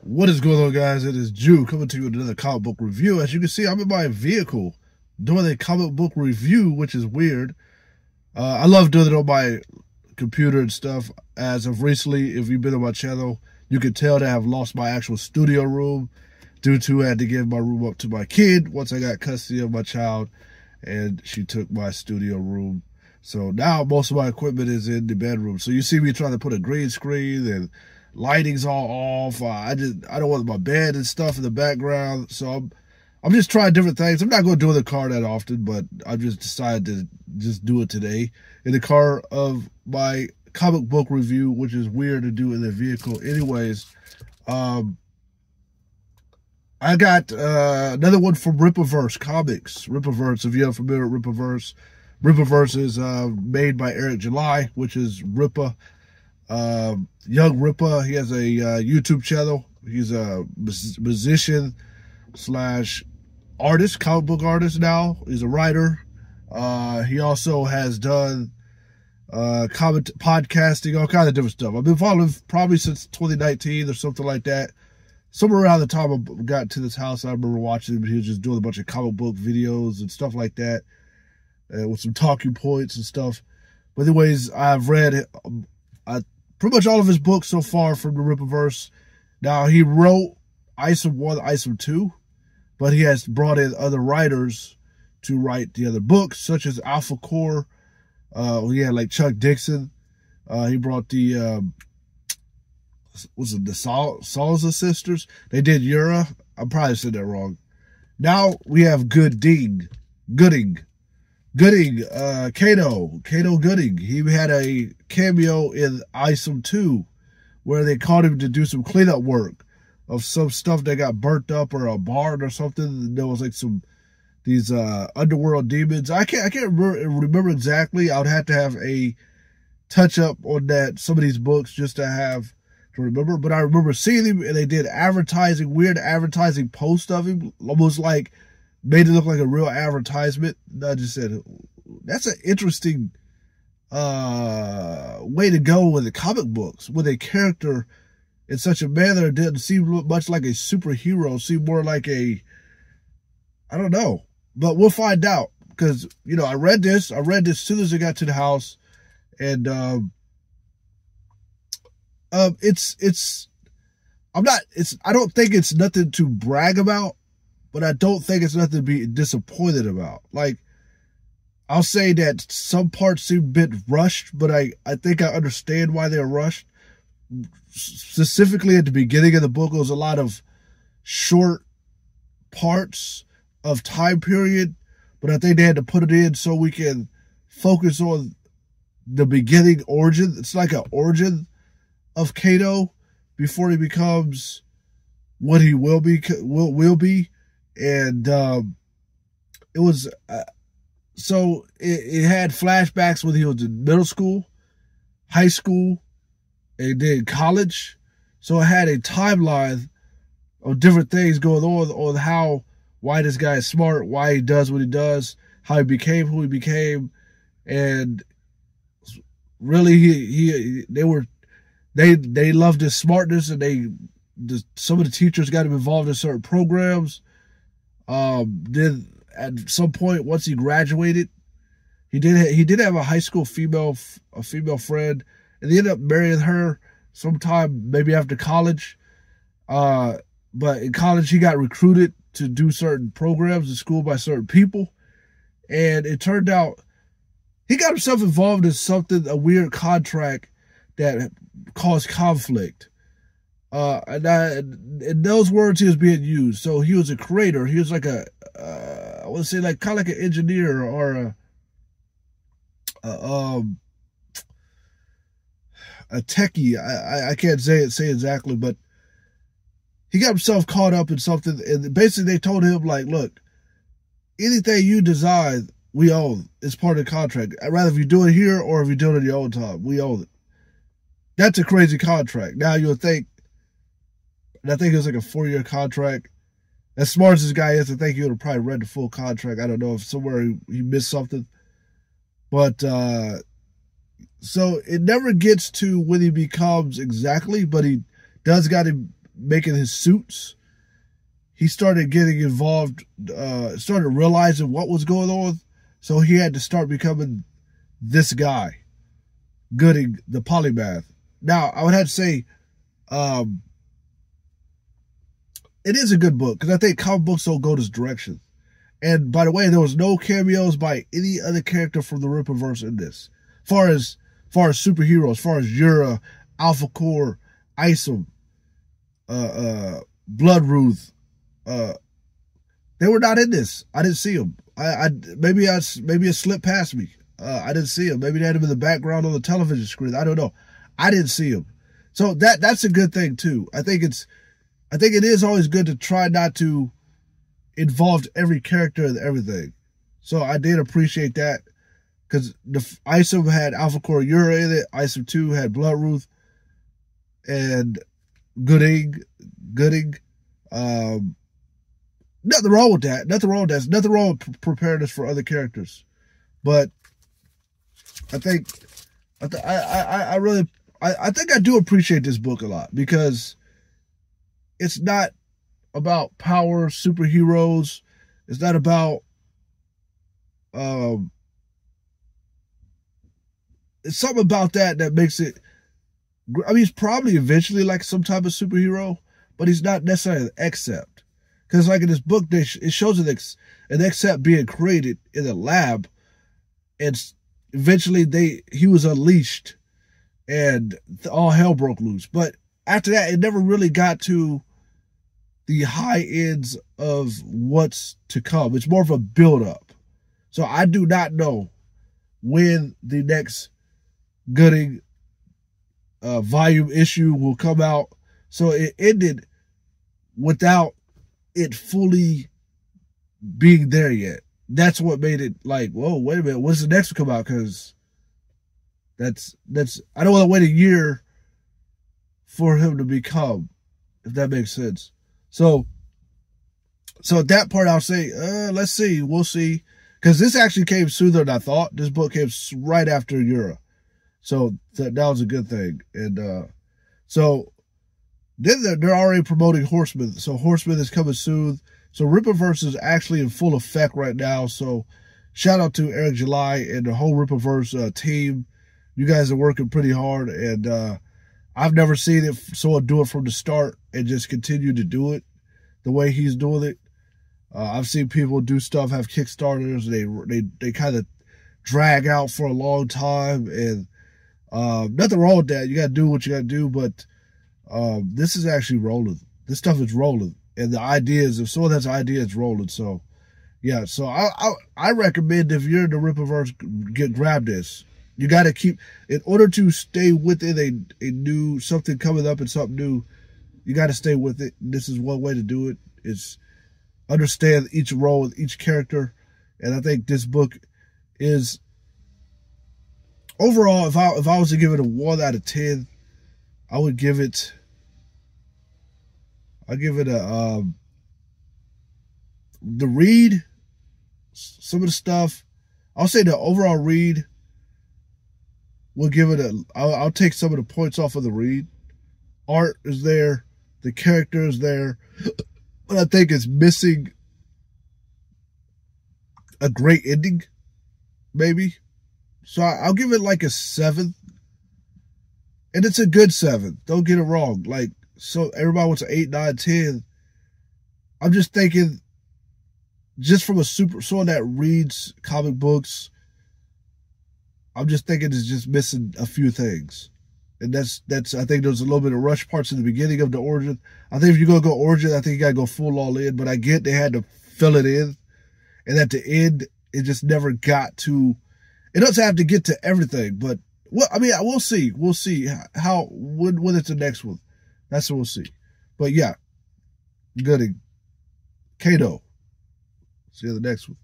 What is going on, guys? It is Jew coming to you with another comic book review. As you can see, I'm in my vehicle doing a comic book review, which is weird. I love doing it on my computer and stuff. As of recently, if you've been on my channel, you can tell that I have lost my actual studio room due to I had to give my room up to my kid once I got custody of my child, and she took my studio room. So now most of my equipment is in the bedroom. So you see me trying to put a green screen and lighting's all off. I don't want my bed and stuff in the background. So I'm just trying different things. I'm not going to do the car that often, but I've just decided to just do it today in the car of my comic book review, which is weird to do in the vehicle. Anyways, I got another one from Rippaverse Comics. Rippaverse, if you're familiar with Rippaverse, Rippaverse is made by Eric July, which is Rippa. Young Rippa. He has a YouTube channel. He's a musician slash artist, comic book artist now. He's a writer. He also has done podcasting, all kinds of different stuff. I've been following him probably since 2019 or something like that. Somewhere around the time I got to this house, I remember watching him. He was just doing a bunch of comic book videos and stuff like that, with some talking points and stuff. But anyways, I've read pretty much all of his books so far from the Rippaverse. Now, he wrote Isom 1, Isom 2, but he has brought in other writers to write the other books, such as Alpha Core. He had like Chuck Dixon. He brought the, the Salza sisters? They did Yura. I probably said that wrong. Now we have Goodyng, Kato Goodyng. He had a cameo in Isom 2, where they called him to do some cleanup work of some stuff that got burnt up or a barn or something. There was like these underworld demons. I can't remember exactly. I would have to have a touch up on that, some of these books, just to remember. But I remember seeing him, and they did weird advertising posts of him, almost like made it look like a real advertisement. And I just said, that's an interesting way to go with the comic books, with a character in such a manner that didn't seem much like a superhero, seemed more like I don't know. But we'll find out, because, you know, I read this as soon as I got to the house, and I don't think it's nothing to brag about, but I don't think it's nothing to be disappointed about. Like, I'll say that some parts seem a bit rushed, but I think I understand why they're rushed. Specifically at the beginning of the book, it was a lot of short parts of time period, but I think they had to put it in so we can focus on the beginning origin. It's like an origin of Kato before he becomes what he will be. And it was so it had flashbacks when he was in middle school, high school, and then college. So it had a timeline of different things going on why this guy is smart, why he does what he does, how he became who he became. And really they loved his smartness, and some of the teachers got him involved in certain programs. Then at some point, once he graduated, he did have a high school female friend, and he ended up marrying her sometime maybe after college. But in college, he got recruited to do certain programs in school by certain people, and it turned out he got himself involved in a weird contract that caused conflict. And in those words, he was being used. So he was a creator. He was like I want to say like kind of like an engineer or a techie. I can't say exactly, but he got himself caught up in something, and basically they told him, like, look, anything you design, we own. It's part of the contract. I'd rather if you do it here or if you do it in your own time, we own it. That's a crazy contract. Now you'll think, and I think it was like a 4-year contract. As smart as this guy is, I think he would have probably read the full contract. I don't know if somewhere he missed something. But, so it never gets to when he becomes exactly, but he does got him making his suits, he started getting involved, started realizing what was going on. So he had to start becoming this guy, Goodyng, the polymath. Now, I would have to say, it is a good book, because I think comic books don't go this direction. And by the way, there was no cameos by any other character from the Rippaverse in this. Far as superheroes, far as Yura, Alpha Core, Isom, Bloodruth, they were not in this. I didn't see them. Maybe it slipped past me. I didn't see them. Maybe they had them in the background on the television screen. I don't know. I didn't see them. So that's a good thing too. I think it is always good to try not to involve every character and everything. So I did appreciate that, because the Isom had Alpha Core Yura in it. Isom 2 had Bloodruth and Goodyng. Nothing wrong with that. Nothing wrong with that. Nothing wrong with preparing us for other characters. But I think I do appreciate this book a lot, because it's not about power, superheroes. It's not about it's something about that makes it. I mean, he's probably eventually like some type of superhero, but he's not necessarily an Accept. Because like in this book, it shows an Accept being created in a lab, and eventually he was unleashed, and all hell broke loose. But after that, it never really got to the high ends of what's to come. It's more of a build-up. So I do not know when the next Goodyng volume issue will come out. So it ended without it fully being there yet. That's what made it like, whoa, wait a minute, when's the next one come out? Because that's I don't want to wait a year for him to become, if that makes sense. So that part I'll say, let's see, we'll see. Because this actually came sooner than I thought. This book came right after Yura. So that was a good thing. And so then they're already promoting Horseman. So Horseman is coming soon. So Rippaverse is actually in full effect right now. So shout out to Eric July and the whole Rippaverse team. You guys are working pretty hard. And I've never seen someone do it from the start and just continue to do it the way he's doing it. I've seen people do stuff, have Kickstarters. They kind of drag out for a long time, and nothing wrong with that. You got to do what you got to do, but this is actually rolling. This stuff is rolling, and the ideas, if someone has an idea, it's rolling. So, yeah. So I recommend, if you're in the Rippaverse, grab this. You got to keep, in order to stay within a new, something coming up and something new, you got to stay with it. This is one way to do it. It's understand each role with each character. And I think this book is, overall, if I was to give it a 1 out of 10, I would give it, the read, some of the stuff, I'll say the overall read, we'll give it I'll take some of the points off of the read. Art is there, the character is there, but I think it's missing a great ending, maybe. So I'll give it like a 7. And it's a good 7. Don't get it wrong. Like, so everybody wants an 8, 9, 10. I'm just thinking, just from someone that reads comic books, I'm just thinking it's just missing a few things. And that's I think there's a little bit of rush parts in the beginning of the origin. I think if you're going to go origin, I think you got to go full all in. But I get they had to fill it in. And at the end, it just never got to, it doesn't have to get to everything. But, well, I mean, we'll see. We'll see when it's the next one. That's what we'll see. But yeah, Goodyng. Kato. See you in the next one.